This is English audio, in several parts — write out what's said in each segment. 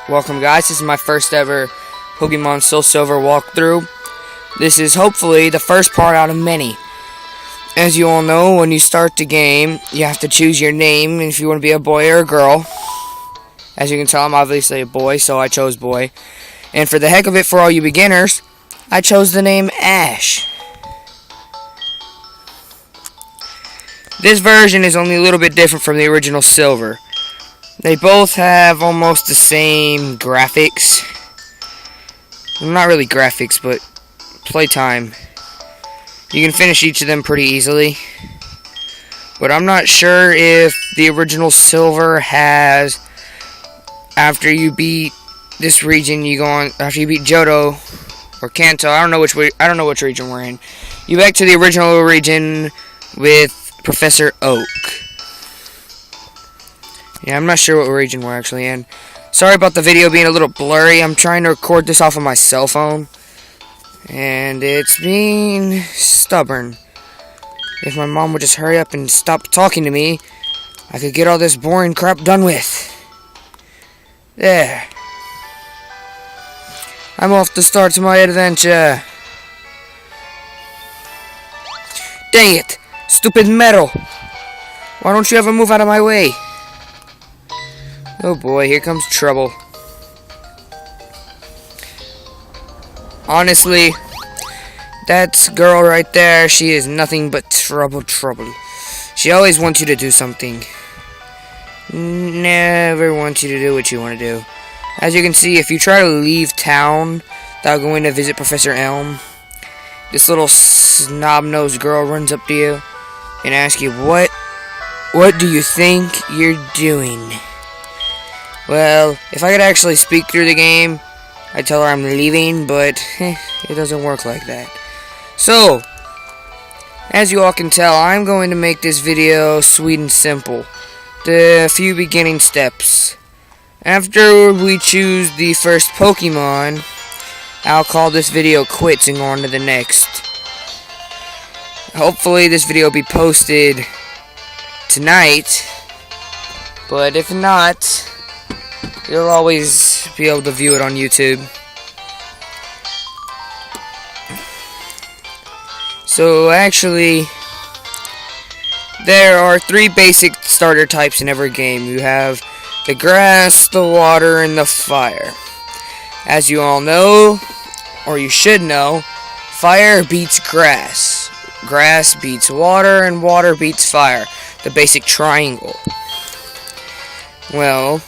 Welcome guys, this is my first ever Pokemon Soul Silver walkthrough. This is hopefully the first part out of many. As you all know, when you start the game, you have to choose your name if you want to be a boy or a girl. As you can tell, I'm obviously a boy, so I chose boy. And for the heck of it, for all you beginners, I chose the name Ash. This version is only a little bit different from the original Silver. They both have almost the same graphics. Not really graphics, but playtime. You can finish each of them pretty easily. But I'm not sure if the original Silver has, after you beat this region, you go on, after you beat Johto or Kanto, I don't know which region we're in. You back to the original region with Professor Oak. Yeah, I'm not sure what region we're actually in. Sorry about the video being a little blurry. I'm trying to record this off of my cell phone. And it's being stubborn. If my mom would just hurry up and stop talking to me, I could get all this boring crap done with. There. I'm off to start my adventure. Dang it! Stupid metal! Why don't you ever move out of my way? Oh boy, here comes trouble. Honestly, that girl right there, she is nothing but trouble. She always wants you to do something. Never wants you to do what you want to do. As you can see, if you try to leave town without going to visit Professor Elm, this little snob-nosed girl runs up to you and asks you, what do you think you're doing? Well, if I could actually speak through the game, I'd tell her I'm leaving, but it doesn't work like that. So, as you all can tell, I'm going to make this video sweet and simple. The few beginning steps. After we choose the first Pokemon, I'll call this video quits and go on to the next. Hopefully this video will be posted tonight, but if not, you'll always be able to view it on YouTube. So actually, there are 3 basic starter types in every game. You have the grass, the water, and the fire. As you all know, or you should know, fire beats grass. Grass beats water, and water beats fire. The basic triangle. Well,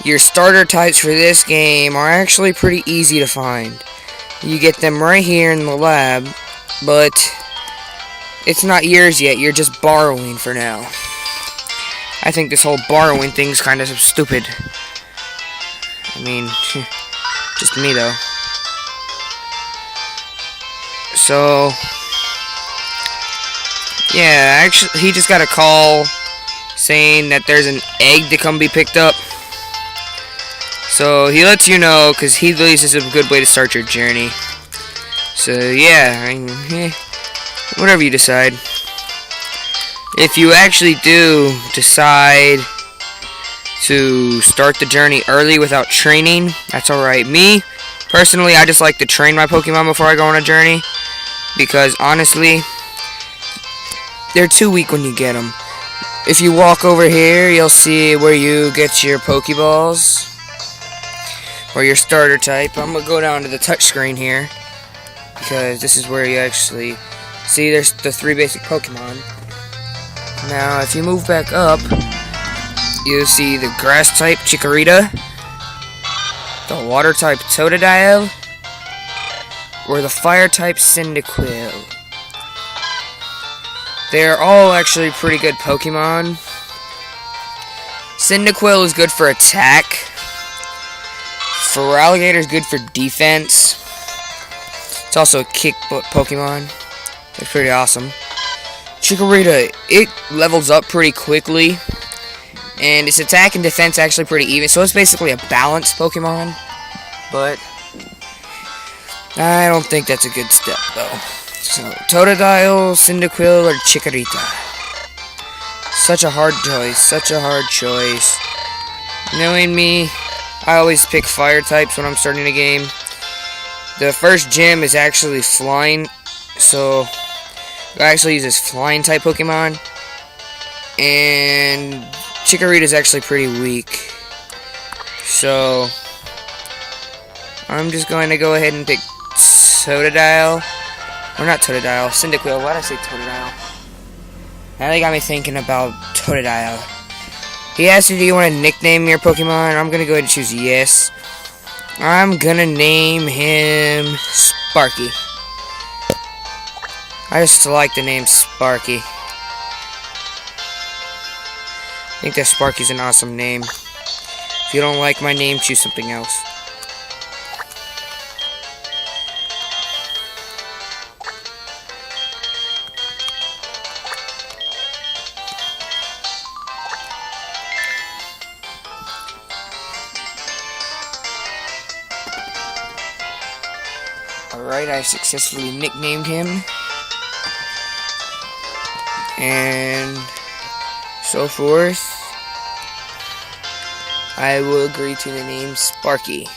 your starter types for this game are actually pretty easy to find. You get them right here in the lab, but it's not yours yet. You're just borrowing for now. I think this whole borrowing thing's kind of stupid. I mean, just me though. So, yeah, actually, he just got a call saying that there's an egg to come be picked up. So he lets you know, because he believes this is a good way to start your journey. So yeah, whatever you decide. If you actually do decide to start the journey early without training, that's alright. Me, personally, I just like to train my Pokemon before I go on a journey. Because honestly, they're too weak when you get them. If you walk over here, you'll see where you get your Pokeballs. Or your starter type. I'm going to go down to the touchscreen here, because this is where you actually see there's the 3 basic Pokemon. Now, if you move back up, you'll see the grass type Chikorita, the water type Totodile, or the fire type Cyndaquil. They're all actually pretty good Pokemon. Cyndaquil is good for attack. Feraligatr is good for defense. It's also a kick Pokemon. It's pretty awesome. Chikorita, it levels up pretty quickly. And its attack and defense actually pretty even. So it's basically a balanced Pokemon. But I don't think that's a good step though. So Totodile, Cyndaquil, or Chikorita. Such a hard choice. Knowing me, I always pick fire types when I'm starting a game. The first gym is actually flying, so I actually use this flying type Pokemon. And Chikorita is actually pretty weak. So I'm just going to go ahead and pick Totodile. Or not Totodile, Cyndaquil. Why did I say Totodile? Now they got me thinking about Totodile. He asked you, do you want to nickname your Pokemon? I'm going to go ahead and choose yes. I'm going to name him Sparky. I just like the name Sparky. I think that Sparky's an awesome name. If you don't like my name, choose something else. Alright, I successfully nicknamed him. And so forth. I will agree to the name Sparky.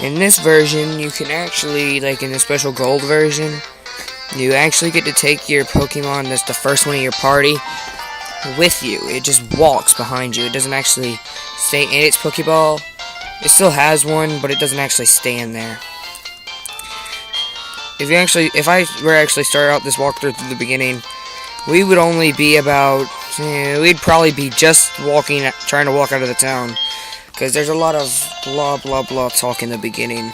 In this version, you can actually, like in the special gold version, you actually get to take your Pokemon that's the first one in your party with you. It just walks behind you. It doesn't actually stay in its Pokeball. It still has one, but it doesn't actually stay in there. If I were to actually start out this walkthrough through the beginning, we would only be about, we'd probably be just trying to walk out of the town, because there's a lot of blah blah blah talk in the beginning.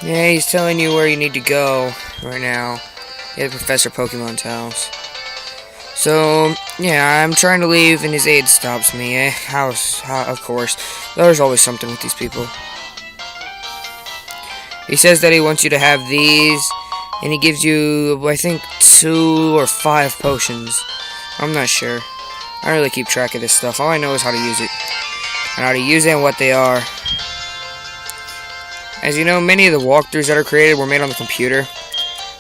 Yeah, he's telling you where you need to go right now. Yeah, Professor Pokemon's house. So, yeah, I'm trying to leave and his aide stops me. Of course. There's always something with these people. He says that he wants you to have these, and he gives you, I think, 2 or 5 potions. I'm not sure. I don't really keep track of this stuff. All I know is how to use it. And how to use it and what they are. As you know, many of the walkthroughs that are created were made on the computer.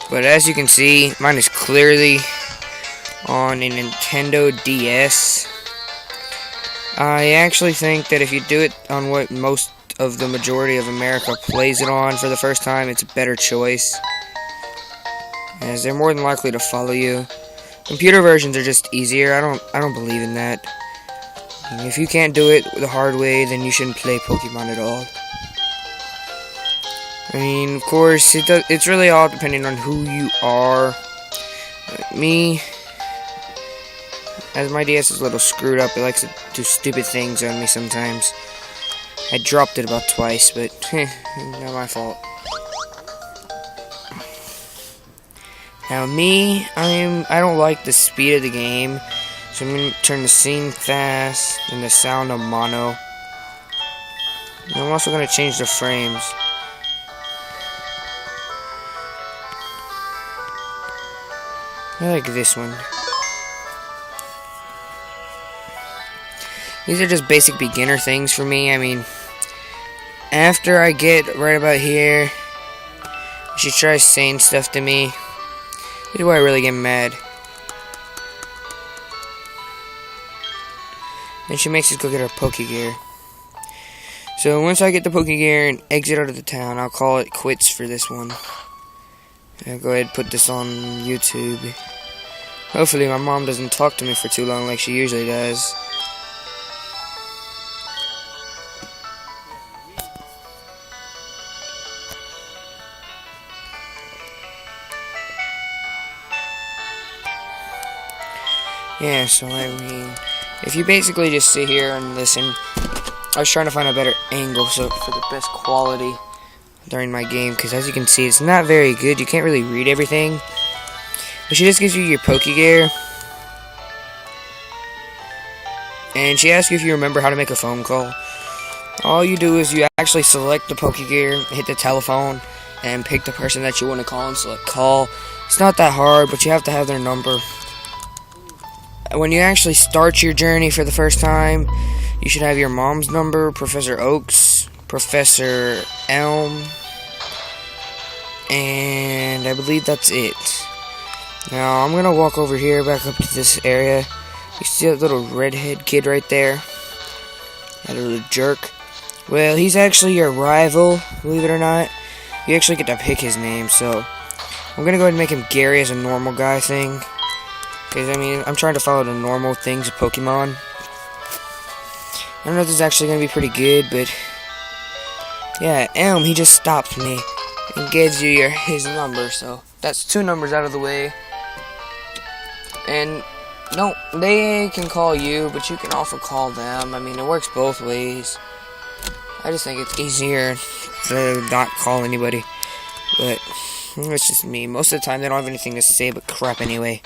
But as you can see, mine is clearly on a Nintendo DS. I actually think that if you do it on what most of the majority of America plays it on for the first time, it's a better choice, as they're more than likely to follow you. Computer versions are just easier. I don't believe in that. And if you can't do it the hard way, then you shouldn't play Pokemon at all. I mean, of course, it's really all depending on who you are. Me, as my DS is a little screwed up, it likes to do stupid things on me sometimes. I dropped it about twice, but not my fault. Now me, I don't like the speed of the game, so I'm gonna turn the scene fast and the sound of mono. And I'm also gonna change the frames. I like this one. These are just basic beginner things for me. I mean, after I get right about here, she tries saying stuff to me. This is why I really get mad. Then she makes us go get our Pokegear. So once I get the Pokegear and exit out of the town, I'll call it quits for this one. I'll go ahead and put this on YouTube. Hopefully my mom doesn't talk to me for too long like she usually does. Yeah, so I mean, if you basically just sit here and listen, I was trying to find a better angle so for the best quality during my game, because as you can see, it's not very good. You can't really read everything. But she just gives you your Pokegear, and she asks you if you remember how to make a phone call. All you do is you actually select the Pokegear, hit the telephone, and pick the person that you want to call and select call. It's not that hard, but you have to have their number. When you actually start your journey for the first time, you should have your mom's number, Professor Oaks, Professor Elm, and I believe that's it. Now, I'm gonna walk over here, back up to this area. You see that little redhead kid right there? That little jerk. Well, he's actually your rival, believe it or not. You actually get to pick his name, so I'm gonna go ahead and make him Gary as a normal guy thing. Because, I mean, I'm trying to follow the normal things of Pokemon. I don't know if this is actually gonna be pretty good, but yeah, Elm, he just stopped me and gives you his number, so that's 2 numbers out of the way. And no, they can call you, but you can also call them. I mean, it works both ways. I just think it's easier to not call anybody, but it's just me. Most of the time, they don't have anything to say but crap anyway.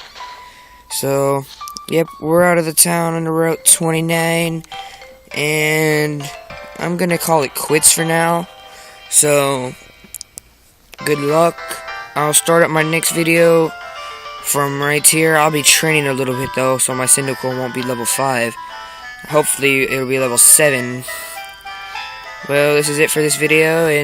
So, yep, we're out of the town on the Route 29, and I'm gonna call it quits for now. So, good luck. I'll start up my next video from right here. I'll be training a little bit though, so my Cyndaquil won't be level 5. Hopefully, it'll be level 7. Well, this is it for this video, and